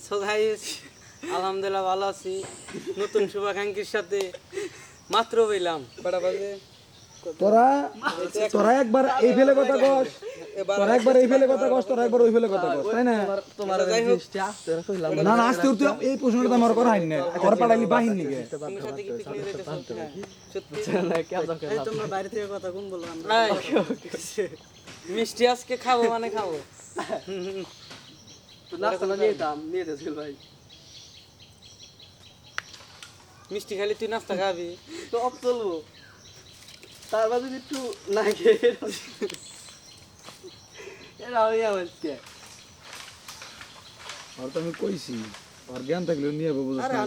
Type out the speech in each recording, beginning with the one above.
so guys আলহামদুলিল্লাহ ভালো আছি নতুন শুভাকাঙ্ক্ষীর সাথে মাত্র হইলাম কটা বাজে তোরা একবার এই ফেলে কথা কস তোরা একবার এই ফেলে কথা কস তোরা একবার ওই ফেলে কথা কস তাই না তোমার যাই হোক না না আজকে তুই এই প্রশ্নটা আমার করা হয়নি ওর পাড়াইলি বাহিনী নিকে তোমার সাথে কি পিকনিক যাইতেছ হ্যাঁ সত্যি এই তোমরা বাইরে থেকে কথা কোন বললাম এই, মিষ্টি আজকে খাবো মানে খাবো নাস্তা নিয়ে যাচ্ছিল ভাই মিষ্টি খালি তুই নাস্তা খাবি তো অফ চলবো তার বাদে একটু না খেয়ে এরা হয়ে আজকে আর তো আমি কইছি আর জ্ঞান থাকলে নিয়ে যাবো বুঝছ না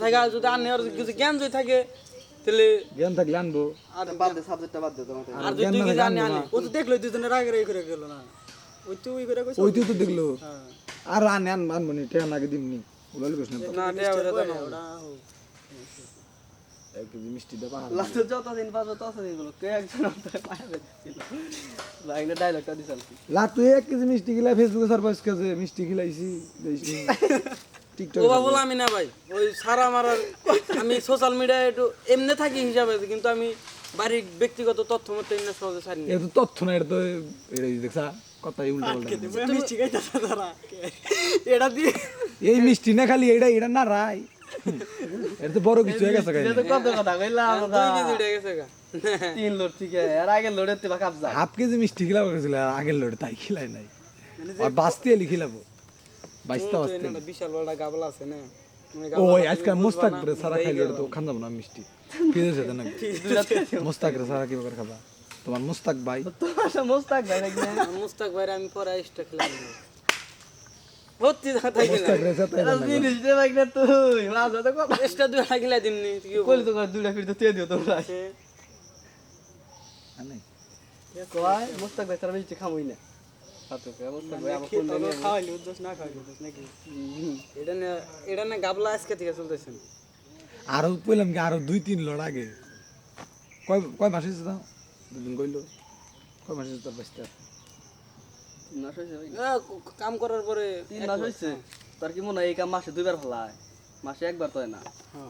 থাকে যদি আনে আর কিছু জ্ঞান যদি থাকে তাহলে জ্ঞান থাকলে আনবো আর বাদ দে সাবজেক্টটা বাদ দে তোমাকে আর যদি তুই কিছু আনে আনে ও তো দেখলো দুজনের আগে এই করে গেল না ওই তো ওই করে কইছো ওই তুই তো দেখলো আর আনে আনবো নি টেন আগে দিমনি বলালি কইছ না না দেয়া ওটা তো না ওটা হোক এক কেজি মিষ্টি দে পাহাড় লাস্টে যতদিন পাবো ততদিন বলো কে একজন আমাদের পায়ে দিছিল লাইনে ডায়লগটা দিছিল লা তুই এক কেজি মিষ্টি গিলা ফেসবুকে সারপ্রাইজ কাজে মিষ্টি খিলাইছি দেইছি টিকটক ও বাবুল আমি না ভাই ওই সারা মারার আমি সোশ্যাল মিডিয়ায় একটু এমনি থাকি হিসাবে কিন্তু আমি বাড়ির ব্যক্তিগত তথ্য মতো এমনি সহজে ছাড়ি না এ তো তথ্য না এটা তো এটা দেখছা কথাই উল্টা পাল্টা মিষ্টি খাইতাছে তারা এটা দিয়ে এই মিষ্টি না খালি এটা এটা না রাই এটা তো বড় কিছু হয়ে গেছে এটা তো কত কথা কইলাম আমরা 2 কেজি উঠে গেছে গা 3 লোড ঠিক আছে আর আগে লোডেতে বা কাপ যায় হাফ কেজি মিষ্টি খিলাবো গেছিল আর আগের লোড তাই খিলাই নাই আর বাস্তি এলি খিলাবো বাইশটা তো বাস্তি একটা বিশাল বড় গাবলা আছে না ওই আজকাল মুস্তাক রে সারা খাইলে তো খান যাবো না মিষ্টি ফিরে যেতে না মুস্তাক রে সারা কি করে খাবা তোমার মুস্তাক ভাই তোমার মোস্তাক ভাই নাকি মুস্তাক ভাই আমি পরে এক্সট্রা খেলাম ভর্তি থাকি না মুস্তাক রে সাথে এটা জিনিস দে ভাই না তুই লাজ তো কত এক্সট্রা দুই লাগিলা দিমনি কি কইলে তো দুইটা ফিরতে দিয়ে দিও তোমরা আনে কয় মোস্তাক ভাই তার মিষ্টি খামই না হাতে কে মোস্তাক ভাই আমার কোন দিন খাওয়াইলি উদ্দেশ না খাওয়াইলি উদ্দেশ নাকি এটা না গাবলা আজকে থেকে চলতেছে আরো কইলাম কি আরো 2-3 লোড আগে কয় কয় মাস হইছে দাও দুদিন কইলো কয় মাস হইছে তোর বাস্তা না হইছে ভাই কাম করার পরে 3 মাস হইছে তার কি মনে হয় এই কাম মাসে দুইবার ফলায় মাসে একবার তো হয় না হ্যাঁ